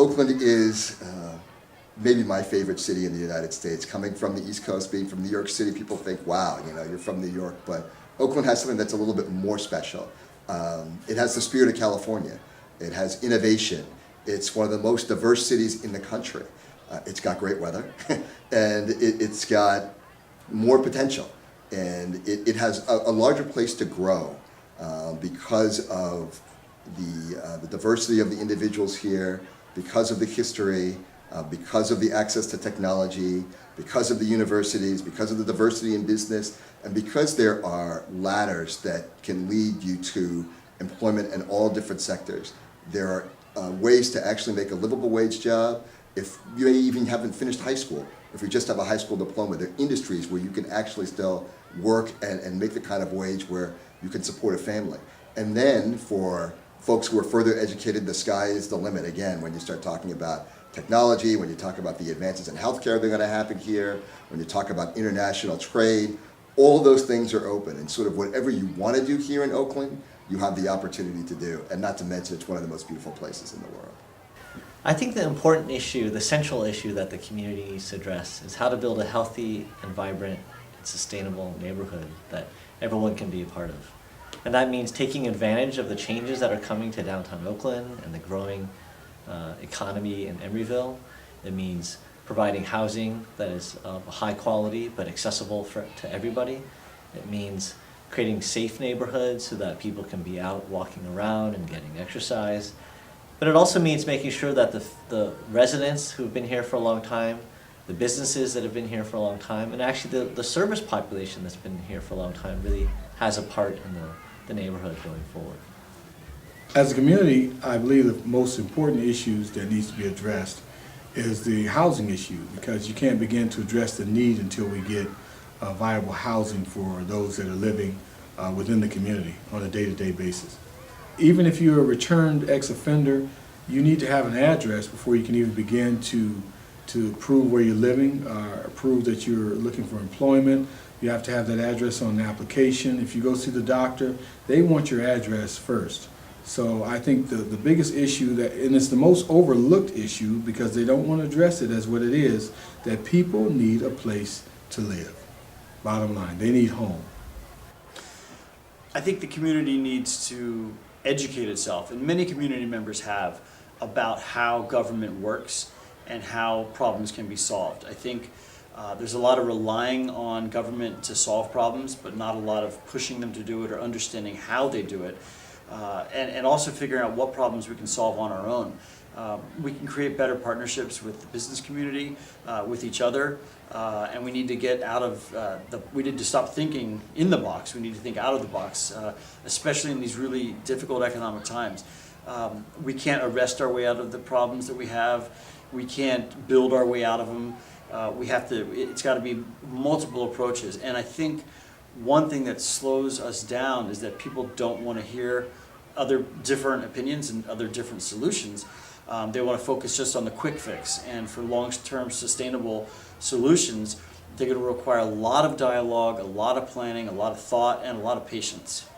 Oakland is maybe my favorite city in the United States. Coming from the East Coast, being from New York City, people think, wow, you're from New York, but Oakland has something that's a little bit more special. It has the spirit of California. It has innovation. It's one of the most diverse cities in the country. It's got great weather, and it's got more potential, and it has a larger place to grow because of the diversity of the individuals here, because of the history, because of the access to technology, because of the universities, because of the diversity in business, and because there are ladders that can lead you to employment in all different sectors. There are ways to actually make a livable wage job. If you even haven't finished high school, if you just have a high school diploma, there are industries where you can actually still work and make the kind of wage where you can support a family. And then for folks who are further educated, the sky is the limit again when you start talking about technology, when you talk about the advances in healthcare that are going to happen here, when you talk about international trade, all of those things are open. And sort of whatever you want to do here in Oakland, you have the opportunity to do. And not to mention, it's one of the most beautiful places in the world. I think the important issue, the central issue that the community needs to address is how to build a healthy and vibrant and sustainable neighborhood that everyone can be a part of. And that means taking advantage of the changes that are coming to downtown Oakland and the growing economy in Emeryville. It means providing housing that is of high quality but accessible to everybody. It means creating safe neighborhoods so that people can be out walking around and getting exercise. But it also means making sure that the residents who've been here for a long time, the businesses that have been here for a long time, and actually the service population that's been here for a long time really has a part in the neighborhood going forward. As a community, I believe the most important issues that needs to be addressed is the housing issue, because you can't begin to address the need until we get viable housing for those that are living within the community on a day-to-day basis. Even if you're a returned ex-offender, you need to have an address before you can even begin to prove where you're living, prove that you're looking for employment. You have to have that address on the application. If you go see the doctor, they want your address first. So I think the biggest issue, and it's the most overlooked issue because they don't want to address it as what it is, that people need a place to live. Bottom line, they need home. I think the community needs to educate itself, and many community members have, about how government works and how problems can be solved. I think there's a lot of relying on government to solve problems, but not a lot of pushing them to do it or understanding how they do it. And also figuring out what problems we can solve on our own. We can create better partnerships with the business community, with each other, and we need to get out of we need to stop thinking in the box. We need to think out of the box, especially in these really difficult economic times. We can't arrest our way out of the problems that we have. We can't build our way out of them. It's got to be multiple approaches. And I think one thing that slows us down is that people don't want to hear other different opinions and other different solutions. They want to focus just on the quick fix. And for long-term sustainable solutions, they're going to require a lot of dialogue, a lot of planning, a lot of thought, and a lot of patience.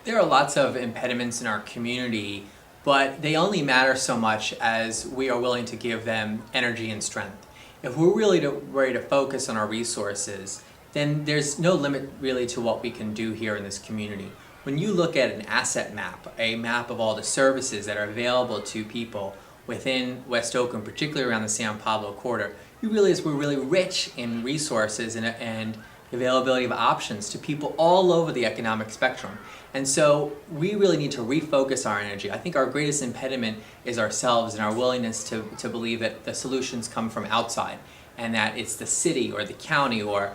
There are lots of impediments in our community, but they only matter so much as we are willing to give them energy and strength. If we're really ready to focus on our resources, then there's no limit really to what we can do here in this community. When you look at an asset map, a map of all the services that are available to people within West Oakland, particularly around the San Pablo Corridor, you realize we're really rich in resources and availability of options to people all over the economic spectrum. And so we really need to refocus our energy. I think our greatest impediment is ourselves and our willingness to believe that the solutions come from outside and that it's the city or the county or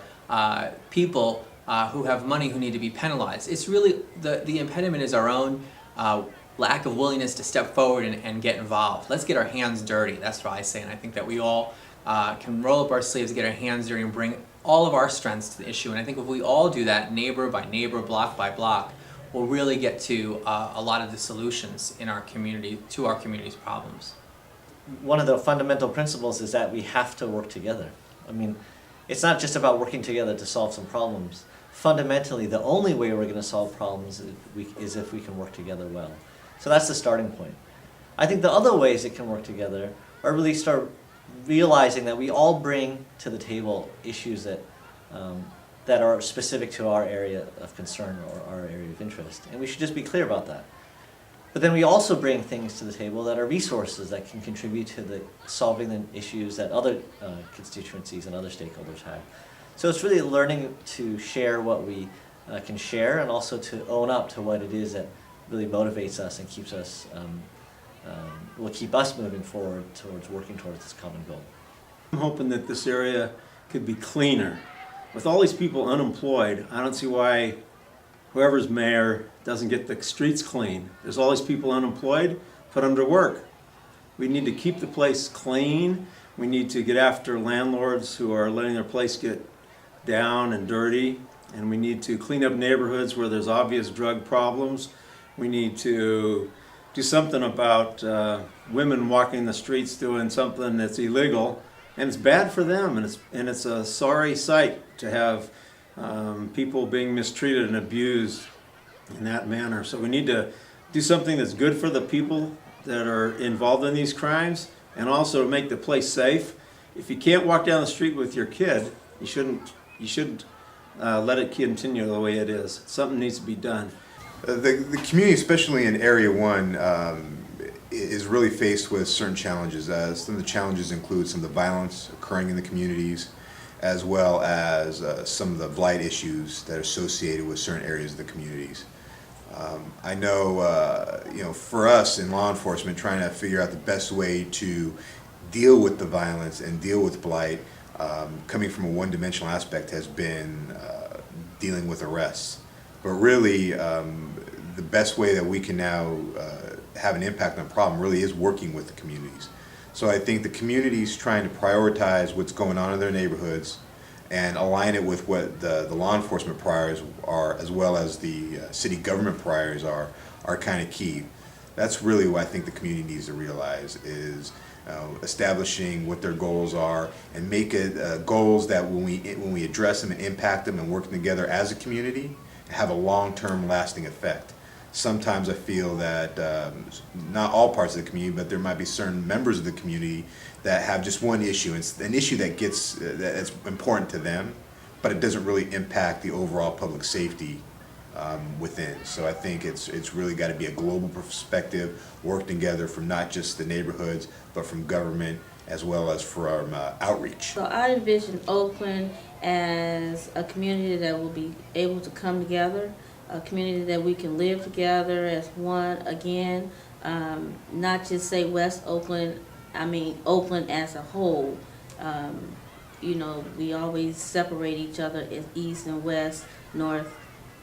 people who have money who need to be penalized. It's really, the impediment is our own lack of willingness to step forward and get involved. Let's get our hands dirty. That's what I say, and I think that we all can roll up our sleeves, get our hands dirty, and bring all of our strengths to the issue. And I think if we all do that, neighbor by neighbor, block by block, we'll really get to a lot of the solutions in our community, to our community's problems. One of the fundamental principles is that we have to work together. I mean, it's not just about working together to solve some problems. Fundamentally, the only way we're going to solve problems is if we can work together well. So that's the starting point. I think the other ways it can work together are really start realizing that we all bring to the table issues that that are specific to our area of concern or our area of interest, and we should just be clear about that. But then we also bring things to the table that are resources that can contribute to the solving the issues that other constituencies and other stakeholders have. So it's really learning to share what we can share, and also to own up to what it is that really motivates us and keeps us, will keep us moving forward towards working towards this common goal. I'm hoping that this area could be cleaner. With all these people unemployed, I don't see why whoever's mayor doesn't get the streets clean. There's all these people unemployed, put them to work. We need to keep the place clean. We need to get after landlords who are letting their place get down and dirty. And we need to clean up neighborhoods where there's obvious drug problems. We need to do something about women walking the streets doing something that's illegal. And it's bad for them, and it's a sorry sight to have people being mistreated and abused in that manner. So we need to do something that's good for the people that are involved in these crimes, and also make the place safe. If you can't walk down the street with your kid, you shouldn't let it continue the way it is. Something needs to be done. The community, especially in Area 1, is really faced with certain challenges. Some of the challenges include some of the violence occurring in the communities, as well as some of the blight issues that are associated with certain areas of the communities. I know, for us in law enforcement, trying to figure out the best way to deal with the violence and deal with blight, coming from a one-dimensional aspect, has been dealing with arrests. But really, the best way that we can now have an impact on the problem really is working with the communities. So I think the communities trying to prioritize what's going on in their neighborhoods and align it with what the law enforcement priorities are, as well as the city government priorities are kind of key. That's really what I think the community needs to realize, is establishing what their goals are, and make it goals that when we address them and impact them and working together as a community, have a long-term lasting effect. Sometimes I feel that not all parts of the community, but there might be certain members of the community that have just one issue. It's an issue that's important to them, but it doesn't really impact the overall public safety within. So I think it's really got to be a global perspective, work together from not just the neighborhoods, but from government as well as from outreach. So I envision Oakland as a community that will be able to come together, a community that we can live together as one again, not just say West Oakland, I mean Oakland as a whole. We always separate each other as east and west, north.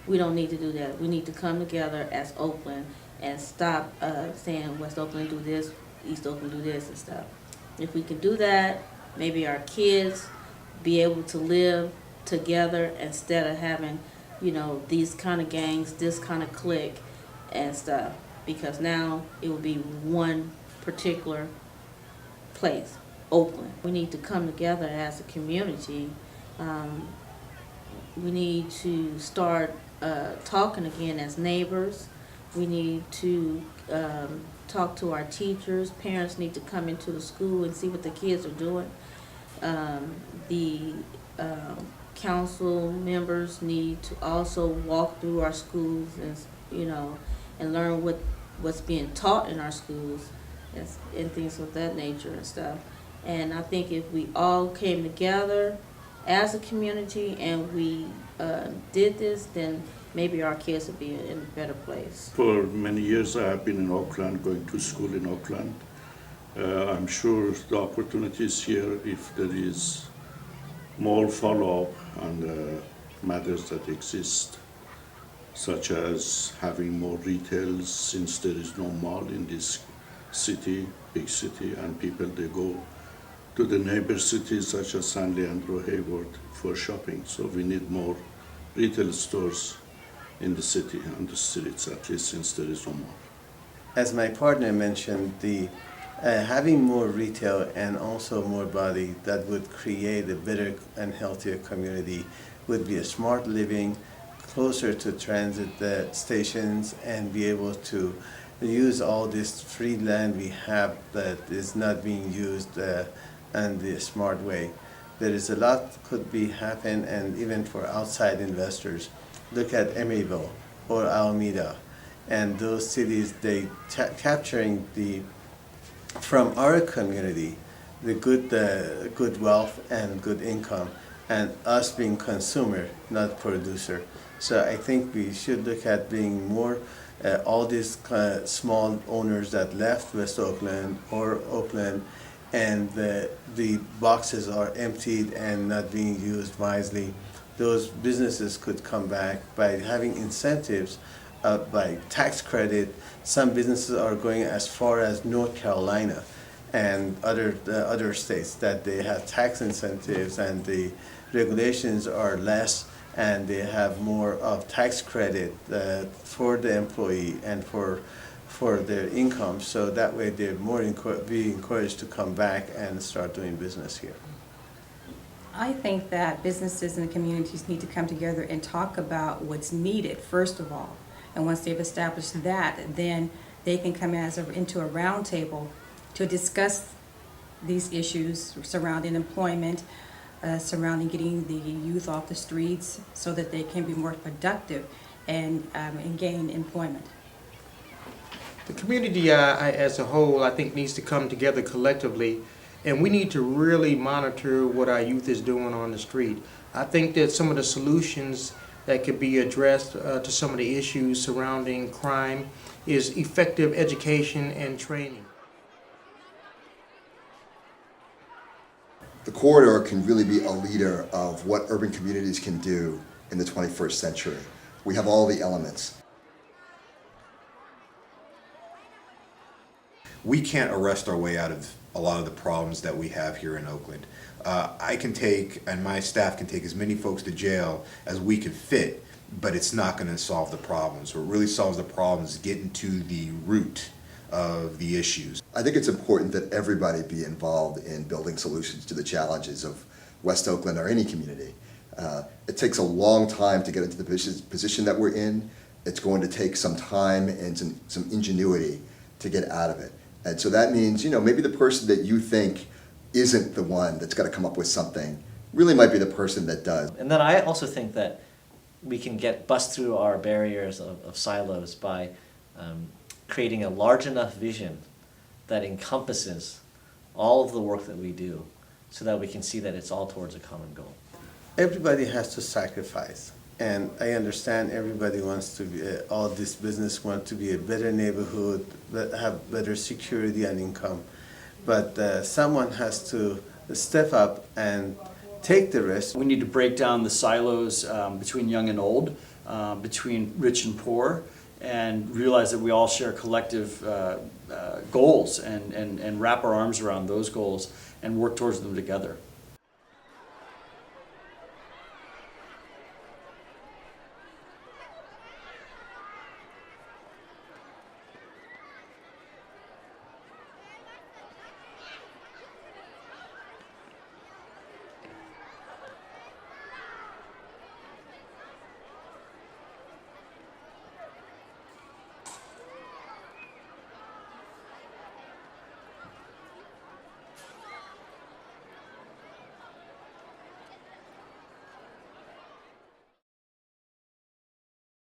We don't need to do that. We need to come together as Oakland and stop saying West Oakland do this, East Oakland do this and stuff. If we can do that, maybe our kids be able to live together instead of having, these kind of gangs, this kind of clique and stuff, because now it will be one particular place, Oakland. We need to come together as a community. We need to start talking again as neighbors. We need to talk to our teachers. Parents need to come into the school and see what the kids are doing. The council members need to also walk through our schools and learn what's being taught in our schools and things of that nature and stuff. And I think if we all came together as a community and we did this, then maybe our kids would be in a better place. For many years I have been in Oakland, going to school in Oakland. I'm sure the opportunities here, if there is more follow-up on the matters that exist, such as having more retail, since there is no mall in this city, big city, and people, they go to the neighbor cities such as San Leandro, Hayward for shopping. So we need more retail stores in the city, on the streets, at least, since there is no mall. As my partner mentioned, having more retail and also more body that would create a better and healthier community would be a smart living, closer to transit stations, and be able to use all this free land we have that is not being used in the smart way. There is a lot could be happen, and even for outside investors. Look at Emeryville or Alameda, and those cities, they capturing from our community the good wealth and good income, and us being consumer, not producer. So I think we should look at being more all these small owners that left West Oakland or Oakland, and the boxes are emptied and not being used wisely. Those businesses could come back by having incentives, by tax credit. Some businesses are going as far as North Carolina and other states that they have tax incentives and the regulations are less, and they have more of tax credit for the employee and for their income. So that way they're more be encouraged to come back and start doing business here. I think that businesses and the communities need to come together and talk about what's needed, first of all. And once they've established that, then they can come into a round table to discuss these issues surrounding employment, surrounding getting the youth off the streets so that they can be more productive and gain employment. The community as a whole, I think, needs to come together collectively, and we need to really monitor what our youth is doing on the street. I think that some of the solutions that could be addressed to some of the issues surrounding crime is effective education and training. The corridor can really be a leader of what urban communities can do in the 21st century. We have all the elements. We can't arrest our way out of a lot of the problems that we have here in Oakland. I can take, and my staff can take, as many folks to jail as we can fit, but it's not going to solve the problems. What really solves the problems is getting to the root of the issues. I think it's important that everybody be involved in building solutions to the challenges of West Oakland or any community. It takes a long time to get into the position that we're in. It's going to take some time and some ingenuity to get out of it. And so that means, maybe the person that you think isn't the one that's got to come up with something really might be the person that does. And then I also think that we can bust through our barriers of silos by creating a large enough vision that encompasses all of the work that we do so that we can see that it's all towards a common goal. Everybody has to sacrifice, and I understand everybody wants to be, all this business want to be a better neighborhood, have better security and income, but someone has to step up and take the risk. We need to break down the silos between young and old, between rich and poor, and realize that we all share collective goals and wrap our arms around those goals and work towards them together.